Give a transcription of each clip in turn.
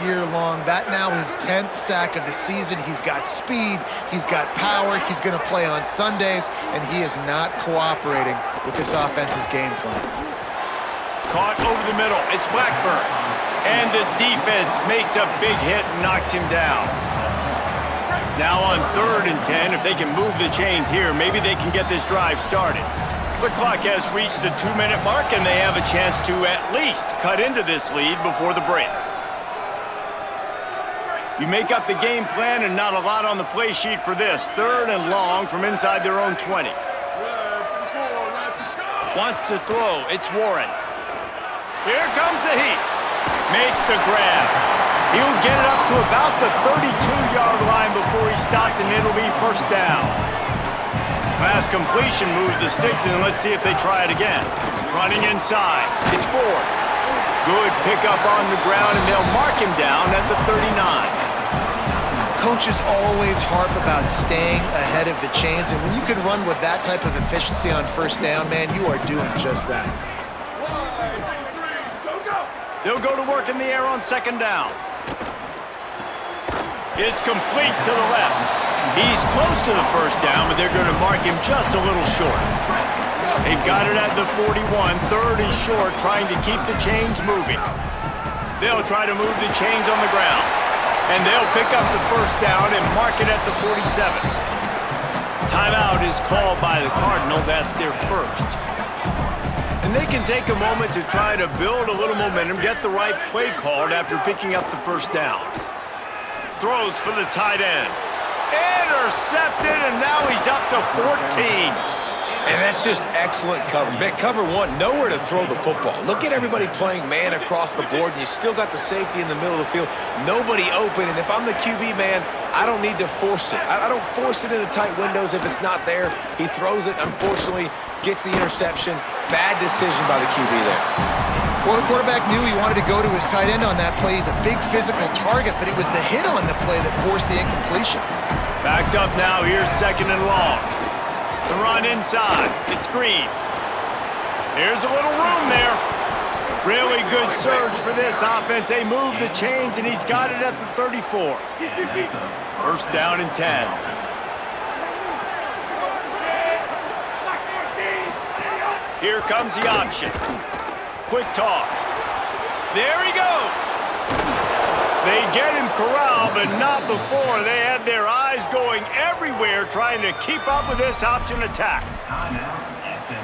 year long. That now his 10th sack of the season. He's got speed, he's got power, he's going to play on Sundays, and he is not cooperating with this offense's game plan. Caught over the middle. It's Blackburn. And the defense makes a big hit and knocks him down. Now on 3rd and 10, if they can move the chains here, maybe they can get this drive started. The clock has reached the 2-minute mark, and they have a chance to at least cut into this lead before the break. You make up the game plan and not a lot on the play sheet for this. 3rd and long from inside their own 20. Wants to throw. It's Warren. Here comes the heat. Makes the grab. He'll get it up to about the 32-yard line before he's stopped, and it'll be 1st down. Last completion moved the sticks, and let's see if they try it again. Running inside. It's Ford. Good pickup on the ground, and they'll mark him down at the 39. Coaches always harp about staying ahead of the chains, and when you can run with that type of efficiency on 1st down, man, you are doing just that. They'll go to work in the air on 2nd down. It's complete to the left. He's close to the 1st down, but they're going to mark him just a little short. They've got it at the 41, 3rd and short, trying to keep the chains moving. They'll try to move the chains on the ground, and they'll pick up the 1st down and mark it at the 47. Timeout is called by the Cardinal. That's their 1st. And they can take a moment to try to build a little momentum, get the right play called after picking up the 1st down. Throws for the tight end. Intercepted, and now he's up to 14. And that's just excellent coverage. Man, cover one, nowhere to throw the football. Look at everybody playing man across the board, and you still got the safety in the middle of the field. Nobody open, and if I'm the QB, man, I don't need to force it. I don't force it into tight windows if it's not there. He throws it, unfortunately, gets the interception. Bad decision by the QB there. Well, the quarterback knew he wanted to go to his tight end on that play. He's a big physical target, but it was the hit on the play that forced the incompletion. Backed up now. Here's 2nd and long. The run inside. It's Green. Here's a little room there. Really good surge for this offense. They move the chains, and he's got it at the 34. 1st down and 10. Here comes the option. Quick toss. There he goes. They get him corralled, but not before. They had their eyes going everywhere trying to keep up with this option attack.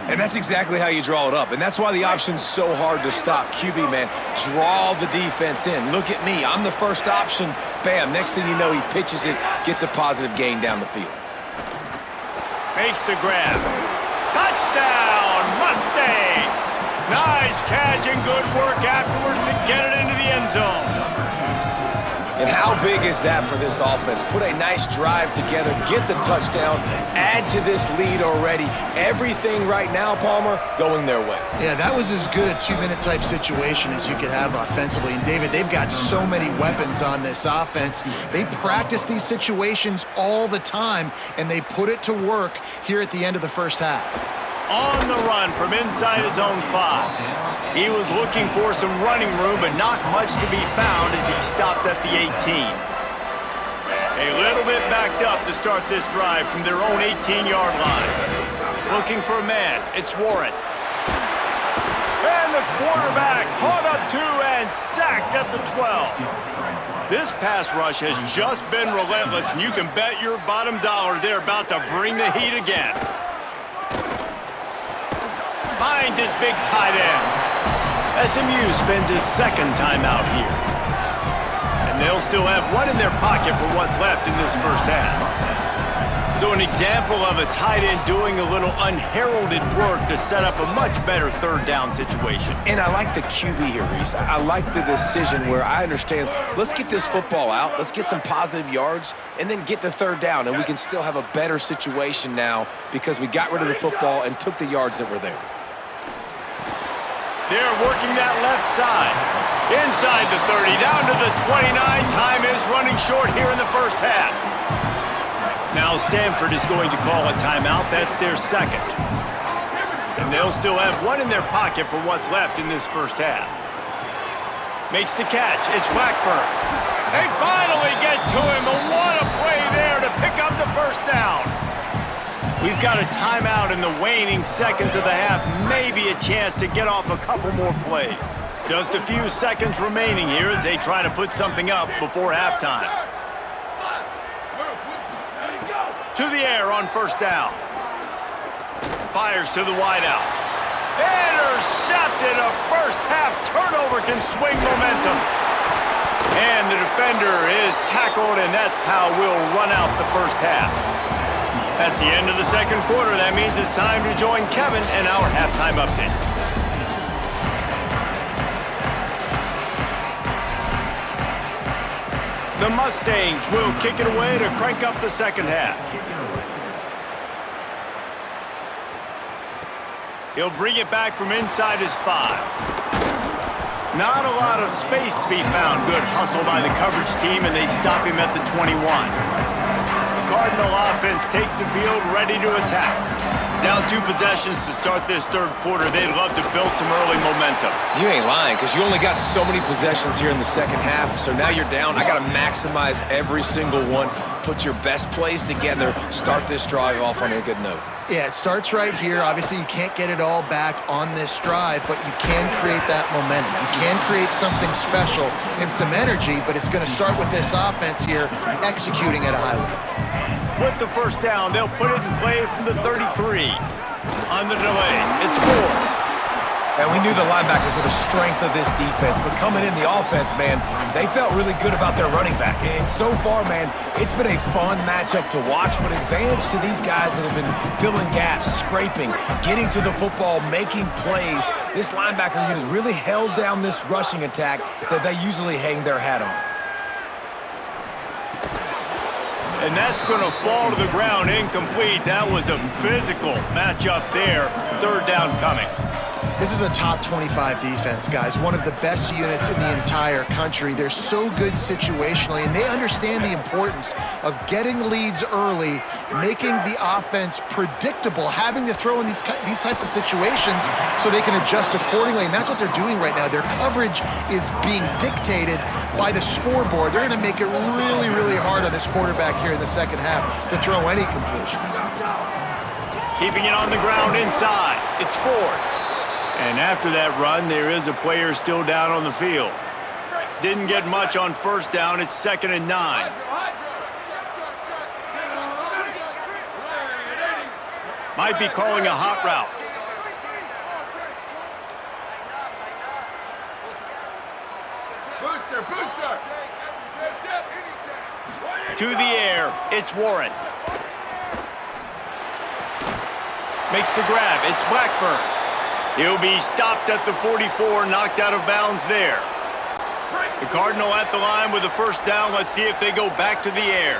And that's exactly how you draw it up. And that's why the option's so hard to stop. QB, man, draw the defense in. Look at me. I'm the 1st option. Bam. Next thing you know, he pitches it, gets a positive gain down the field. Makes the grab. Touchdown, Mustangs! Nice catch and good work afterwards to get it into the end zone. And how big is that for this offense? Put a nice drive together, get the touchdown, add to this lead already. Everything right now, Palmer, going their way. Yeah, that was as good a 2-minute type situation as you could have offensively. And David, they've got so many weapons on this offense. They practice these situations all the time, and they put it to work here at the end of the 1st half. On the run from inside his own 5. He was looking for some running room, but not much to be found as he stopped at the 18. A little bit backed up to start this drive from their own 18-yard line. Looking for a man. It's Warren. And the quarterback caught up to and sacked at the 12. This pass rush has just been relentless, and you can bet your bottom dollar they're about to bring the heat again. Finds his big tight end. SMU spends his 2nd timeout here. And they'll still have one in their pocket for what's left in this 1st half. So an example of a tight end doing a little unheralded work to set up a much better 3rd down situation. And I like the QB here, Reese. I like the decision where I understand, let's get this football out, let's get some positive yards, and then get to 3rd down, and we can still have a better situation now because we got rid of the football and took the yards that were there. They're working that left side. Inside the 30, down to the 29. Time is running short here in the 1st half. Now Stanford is going to call a timeout. That's their 2nd. And they'll still have one in their pocket for what's left in this 1st half. Makes the catch. It's Blackburn. They finally get to him, but what a play there to pick up the first down. We've got a timeout in the waning seconds of the half. Maybe a chance to get off a couple more plays. Just a few seconds remaining here as they try to put something up before halftime. To the air on first down. Fires to the wideout. Intercepted. A first half turnover can swing momentum. And the defender is tackled, and that's how we'll run out the first half. That's the end of the second quarter. That means it's time to join Kevin and our halftime update. The Mustangs will kick it away to crank up the second half. He'll bring it back from inside his 5. Not a lot of space to be found. Good hustle by the coverage team, and they stop him at the 21. The Cardinal offense takes the field, ready to attack. Down 2 possessions to start this third quarter. They'd love to build some early momentum. You ain't lying, because you only got so many possessions here in the second half, so now you're down. I got to maximize every single one, put your best plays together, start this drive off on a good note. Yeah, it starts right here. Obviously, you can't get it all back on this drive, but you can create that momentum. You can create something special and some energy, but it's going to start with this offense here executing at a high level. With the first down, they'll put it in play from the 33. On the delay, it's 4. And we knew the linebackers were the strength of this defense, but coming in the offense, man, they felt really good about their running back. And so far, man, it's been a fun matchup to watch, but advantage to these guys that have been filling gaps, scraping, getting to the football, making plays. This linebacker unit really held down this rushing attack that they usually hang their hat on. And that's going to fall to the ground incomplete. That was a physical matchup there. Third down coming. This is a top 25 defense, guys. One of the best units in the entire country. They're so good situationally, and they understand the importance of getting leads early, making the offense predictable, having to throw in these types of situations so they can adjust accordingly, and that's what they're doing right now. Their coverage is being dictated by the scoreboard. They're going to make it really, really hard on this quarterback here in the second half to throw any completions. Keeping it on the ground inside. It's Ford. And after that run, there is a player still down on the field. Didn't get much on first down. It's 2nd and 9. Might be calling a hot route. Booster. To the air, it's Warren. Makes the grab. It's Blackburn. He'll be stopped at the 44, knocked out of bounds there. The Cardinal at the line with the first down. Let's see if they go back to the air.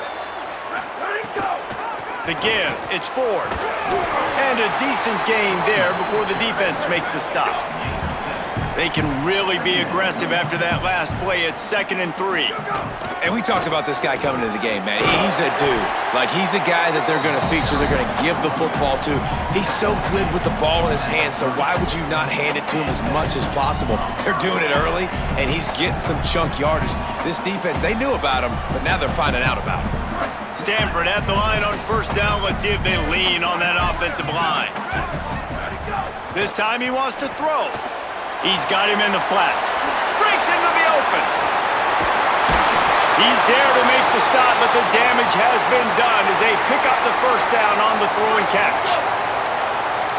The give, it's Ford. And a decent gain there before the defense makes the stop. They can really be aggressive after that last play. It's 2nd and 3. And we talked about this guy coming into the game, man. He's a dude. Like, he's a guy that they're going to feature, they're going to give the football to. He's so good with the ball in his hands, so why would you not hand it to him as much as possible? They're doing it early, and he's getting some chunk yardage. This defense, they knew about him, but now they're finding out about him. Stanford at the line on first down. Let's see if they lean on that offensive line. This time he wants to throw. He's got him in the flat. Breaks into the open. He's there to make the stop, but the damage has been done as they pick up the first down on the throw and catch.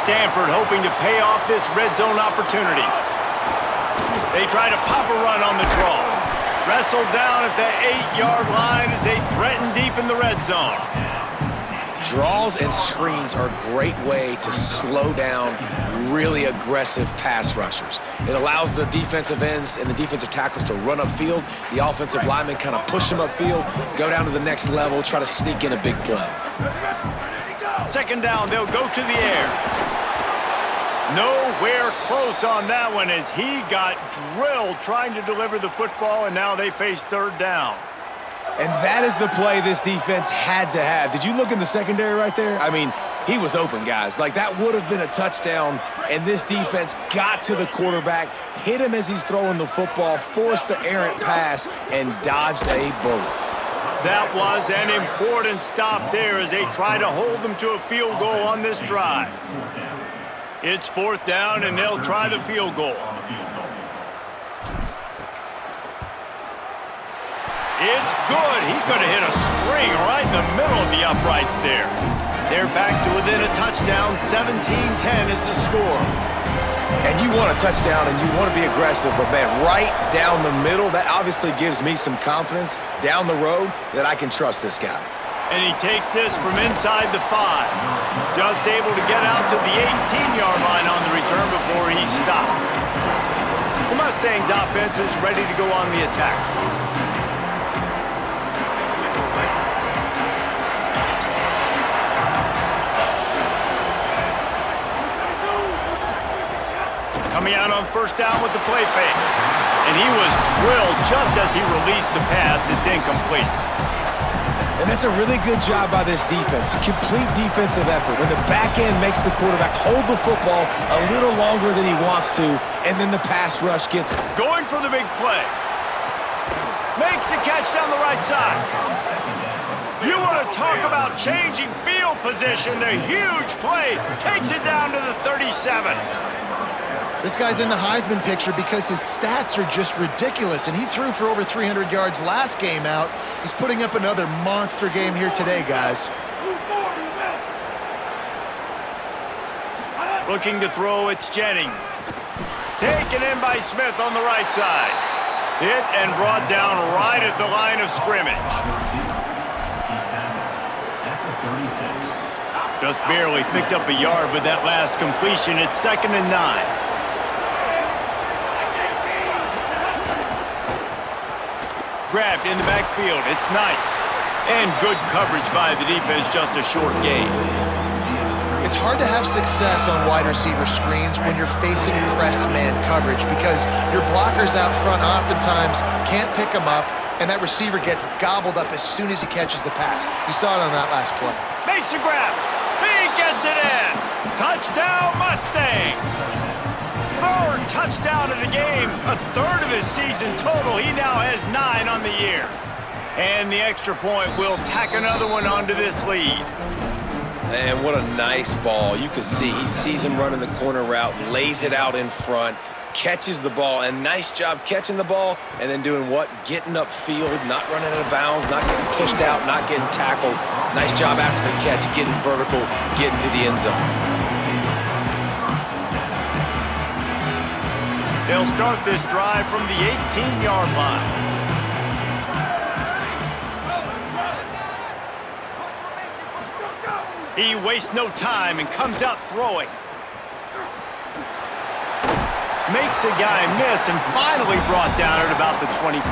Stanford hoping to pay off this red zone opportunity. They try to pop a run on the draw. Wrestled down at the 8-yard line as they threaten deep in the red zone. Draws and screens are a great way to slow down really aggressive pass rushers. It allows the defensive ends and the defensive tackles to run upfield. The offensive linemen kind of push them upfield, go down to the next level, try to sneak in a big play. 2nd down, they'll go to the air. Nowhere close on that one as he got drilled trying to deliver the football, and now they face 3rd down. And that is the play this defense had to have. Did you look in the secondary right there? I mean, He was open, guys. Like, that would have been a touchdown, and this defense got to the quarterback, hit him as he's throwing the football, forced the errant pass, and dodged a bullet. That was an important stop there as they try to hold them to a field goal on this drive. It's 4th down, and they'll try the field goal. It's good. He could have hit a string right in the middle of the uprights there. They're back to within a touchdown. 17-10 is the score. And you want a touchdown and you want to be aggressive, but man, right down the middle, that obviously gives me some confidence down the road that I can trust this guy. And he takes this from inside the 5. Just able to get out to the 18-yard line on the return before he stopped. The Mustangs offense is ready to go on the attack. Coming out on 1st down with the play fake. And he was drilled just as he released the pass. It's incomplete. And that's a really good job by this defense. A complete defensive effort. When the back end makes the quarterback hold the football a little longer than he wants to, and then the pass rush gets going for the big play. Makes the catch down the right side. You want to talk about changing field position. The huge play takes it down to the 37. This guy's in the Heisman picture because his stats are just ridiculous, and he threw for over 300 yards last game out. He's putting up another monster game here today, guys. Looking to throw, it's Jennings. Taken in by Smith on the right side. Hit and brought down right at the line of scrimmage. Just barely picked up a yard with that last completion. It's 2nd and 9. Grabbed in the backfield. It's Knight. And good coverage by the defense, just a short gain. It's hard to have success on wide receiver screens when you're facing press man coverage because your blockers out front oftentimes can't pick them up, and that receiver gets gobbled up as soon as he catches the pass. You saw it on that last play. Makes a grab. He gets it in. Touchdown, Mustangs. 3rd touchdown of the game, a 3rd of his season total. He now has 9 on the year. And the extra point will tack another one onto this lead. And what a nice ball. You can see he sees him running the corner route, lays it out in front, catches the ball, and nice job catching the ball and then doing what? Getting upfield, not running out of bounds, not getting pushed out, not getting tackled. Nice job after the catch, getting vertical, getting to the end zone. They'll start this drive from the 18-yard line. He wastes no time and comes out throwing. Makes a guy miss and finally brought down at about the 25.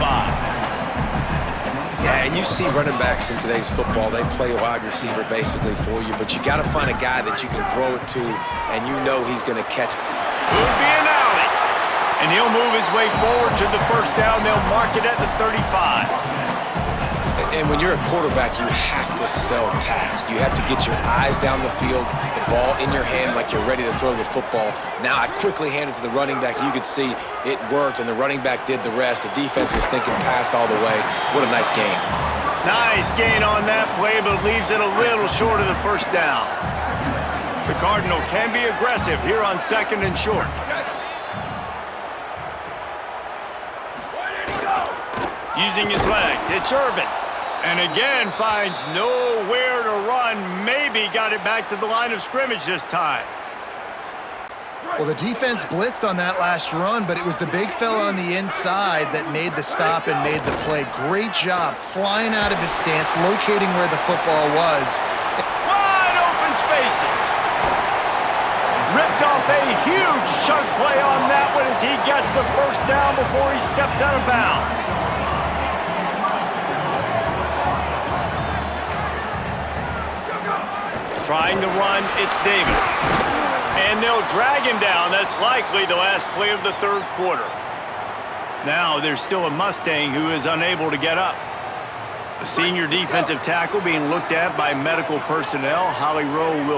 Yeah, and you see running backs in today's football, they play wide receiver basically for you, but you got to find a guy that you can throw it to and you know he's going to catch. Could be an alley. And he'll move his way forward to the 1st down. They'll mark it at the 35. And when you're a quarterback, you have to sell past. You have to get your eyes down the field, the ball in your hand like you're ready to throw the football. Now I quickly hand it to the running back. You could see it worked, and the running back did the rest. The defense was thinking pass all the way. What a nice game. Nice gain on that play, but leaves it a little short of the 1st down. The Cardinal can be aggressive here on 2nd and short. Using his legs, it's Irvin. And again, finds nowhere to run. Maybe got it back to the line of scrimmage this time. Well, the defense blitzed on that last run, but it was the big fella on the inside that made the stop and made the play. Great job flying out of his stance, locating where the football was. Wide open spaces. Ripped off a huge chunk play on that one as he gets the 1st down before he steps out of bounds. Trying to run, it's Davis. And they'll drag him down. That's likely the last play of the 3rd quarter. Now there's still a Mustang who is unable to get up. The senior defensive tackle being looked at by medical personnel. Holly Rowe will